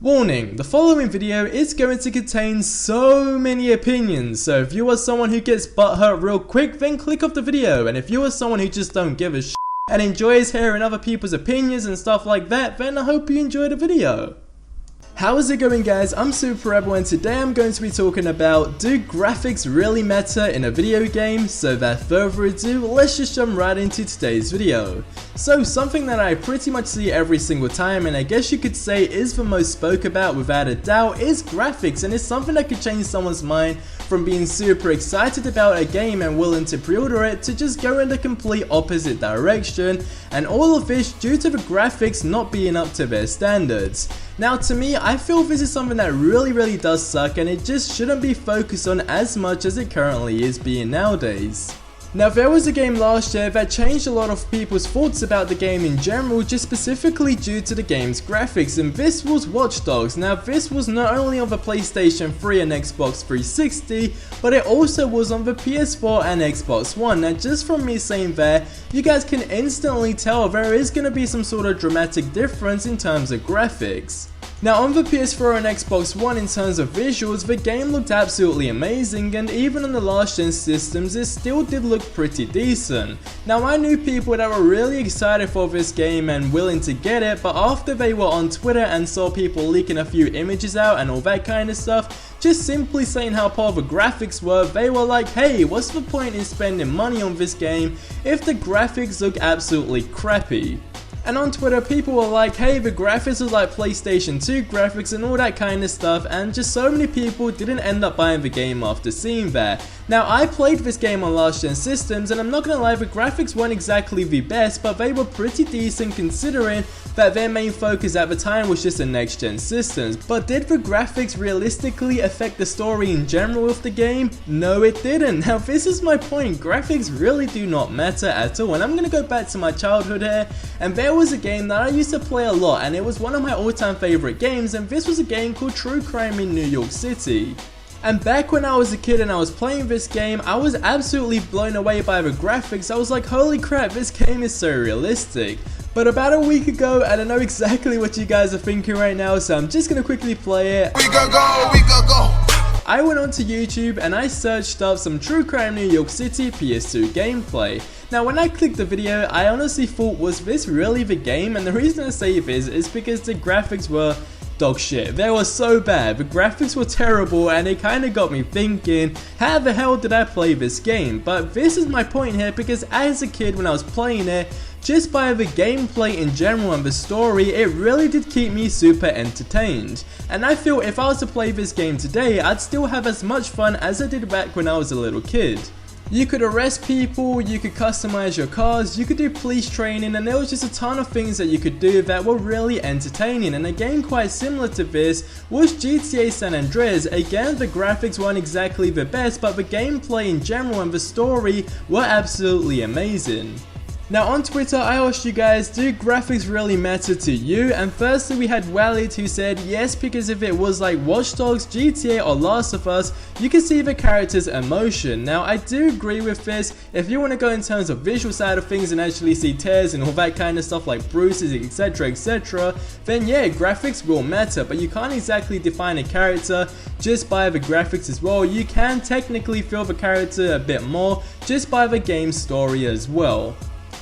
Warning, the following video is going to contain so many opinions, so if you are someone who gets butthurt real quick, then click off the video, and if you are someone who just don't give a shit and enjoys hearing other people's opinions and stuff like that, then I hope you enjoy the video. How is it going, guys? I'm SuperRebel, and today I'm going to be talking about, do graphics really matter in a video game? So without further ado, let's just jump right into today's video. So something that I pretty much see every single time, and I guess you could say is the most spoke about without a doubt, is graphics, and it's something that could change someone's mind from being super excited about a game and willing to pre-order it to just go in the complete opposite direction, and all of this due to the graphics not being up to their standards. Now to me, I feel this is something that really does suck, and it just shouldn't be focused on as much as it currently is being nowadays. Now there was a game last year that changed a lot of people's thoughts about the game in general, just specifically due to the game's graphics, and this was Watch Dogs. Now this was not only on the PlayStation 3 and Xbox 360, but it also was on the PS4 and Xbox One. Now just from me saying that, you guys can instantly tell there is going to be some sort of dramatic difference in terms of graphics. Now on the PS4 and Xbox One, in terms of visuals, the game looked absolutely amazing, and even on the last gen systems it still did look pretty decent. Now I knew people that were really excited for this game and willing to get it, but after they were on Twitter and saw people leaking a few images out and all that kind of stuff, just simply saying how poor the graphics were, they were like, hey, what's the point in spending money on this game if the graphics look absolutely crappy? And on Twitter, people were like, hey, the graphics are like PlayStation 2 graphics and all that kind of stuff, and just so many people didn't end up buying the game after seeing that. Now I played this game on last gen systems, and I'm not gonna lie, the graphics weren't exactly the best, but they were pretty decent considering that their main focus at the time was just the next gen systems. But did the graphics realistically affect the story in general of the game? No, it didn't. Now this is my point, graphics really do not matter at all, and I'm gonna go back to my childhood here, and there was a game that I used to play a lot, and it was one of my all-time favorite games, and this was a game called True Crime in New York City. And back when I was a kid and I was playing this game, I was absolutely blown away by the graphics. I was like, holy crap, this game is so realistic. But about a week ago, and I know exactly what you guys are thinking right now, so I'm just gonna quickly play it. We go. I went onto YouTube and I searched up some True Crime New York City PS2 gameplay. Now when I clicked the video, I honestly thought, was this really the game? And the reason I say this is because the graphics were dog shit. They were so bad, the graphics were terrible, and it kinda got me thinking, how the hell did I play this game? But this is my point here, because as a kid when I was playing it, just by the gameplay in general and the story, it really did keep me super entertained. And I feel if I was to play this game today, I'd still have as much fun as I did back when I was a little kid. You could arrest people, you could customize your cars, you could do police training, and there was just a ton of things that you could do that were really entertaining. And a game quite similar to this was GTA San Andreas. Again, the graphics weren't exactly the best, but the gameplay in general and the story were absolutely amazing. Now on Twitter, I asked you guys, do graphics really matter to you? And firstly we had Walid, who said yes, because if it was like Watch Dogs, GTA or Last of Us, you can see the character's emotion. Now I do agree with this. If you want to go in terms of visual side of things and actually see tears and all that kind of stuff like bruises, etc, then yeah, graphics will matter, but you can't exactly define a character just by the graphics as well. You can technically feel the character a bit more just by the game's story as well.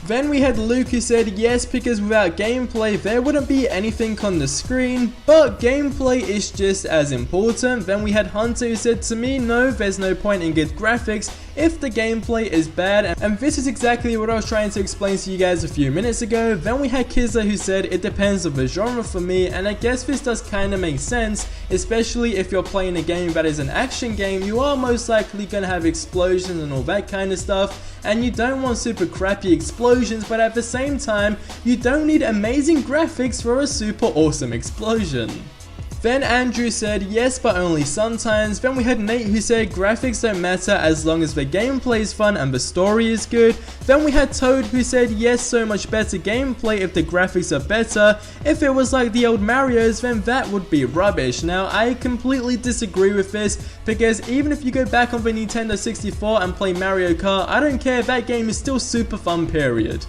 Then we had Luke, who said yes, because without gameplay there wouldn't be anything on the screen, but gameplay is just as important. Then we had Hunter, who said, to me, no, there's no point in good graphics if the gameplay is bad, and this is exactly what I was trying to explain to you guys a few minutes ago. Then we had Kizza, who said it depends on the genre for me, and I guess this does kind of make sense, especially if you're playing a game that is an action game. You are most likely going to have explosions and all that kind of stuff, and you don't want super crappy explosions, but at the same time you don't need amazing graphics for a super awesome explosion. Then Andrew said yes, but only sometimes. Then we had Nate, who said graphics don't matter as long as the gameplay is fun and the story is good. Then we had Toad, who said yes, so much better gameplay if the graphics are better. If it was like the old Marios, then that would be rubbish. Now I completely disagree with this, because even if you go back on the Nintendo 64 and play Mario Kart, I don't care, that game is still super fun, period.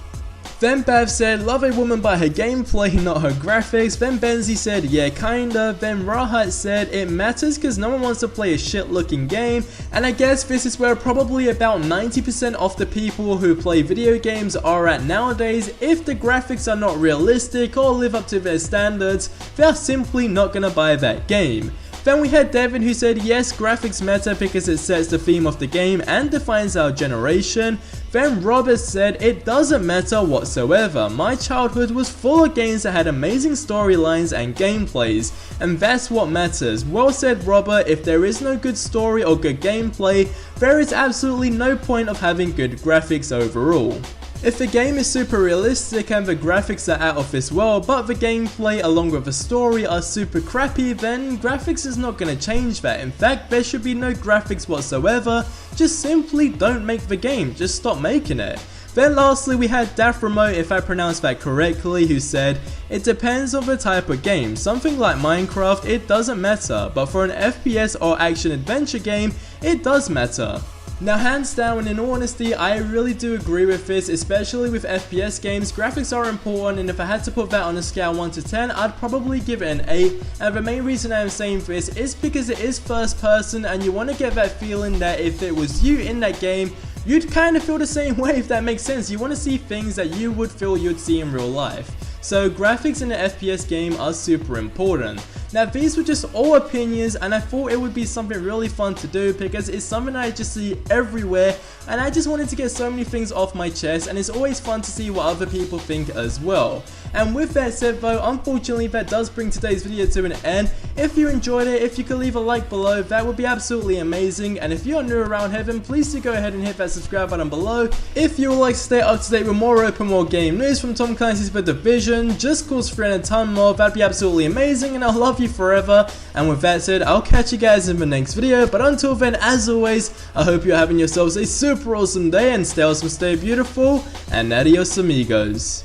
Then Bav said, love a woman by her gameplay, not her graphics. Then Benzi said, yeah kinda. Then Rahat said, it matters cause no one wants to play a shit looking game. And I guess this is where probably about 90% of the people who play video games are at nowadays. If the graphics are not realistic or live up to their standards, they're simply not gonna buy that game. Then we had Devin who said yes, graphics matter because it sets the theme of the game and defines our generation. Then Robert said it doesn't matter whatsoever. My childhood was full of games that had amazing storylines and gameplays, and that's what matters. Well said Robert, if there is no good story or good gameplay, there is absolutely no point of having good graphics overall. If the game is super realistic and the graphics are out of this world, but the gameplay along with the story are super crappy, then graphics is not going to change that. In fact, there should be no graphics whatsoever, just simply don't make the game, just stop making it. Then lastly we had Daft Remote, if I pronounced that correctly, who said, it depends on the type of game. Something like Minecraft, it doesn't matter, but for an FPS or action adventure game, it does matter. Now hands down and in all honesty, I really do agree with this, especially with FPS games. Graphics are important, and if I had to put that on a scale 1 to 10, I'd probably give it an 8. And the main reason I am saying this is because it is first person and you want to get that feeling that if it was you in that game, you'd kind of feel the same way, if that makes sense. You want to see things that you would feel you'd see in real life. So graphics in an FPS game are super important. Now these were just all opinions, and I thought it would be something really fun to do because it's something I just see everywhere, and I just wanted to get so many things off my chest, and it's always fun to see what other people think as well. And with that said though, unfortunately that does bring today's video to an end. If you enjoyed it, if you could leave a like below, that would be absolutely amazing. And if you're new around here, then please do go ahead and hit that subscribe button below. If you would like to stay up to date with more Open Wolrd Game news from Tom Clancy's The Division, Just Cause 3 and a ton more, that'd be absolutely amazing, and I'll love you forever. And with that said, I'll catch you guys in the next video, but until then, as always, I hope you're having yourselves a super awesome day, and stay awesome, stay beautiful, and adios amigos.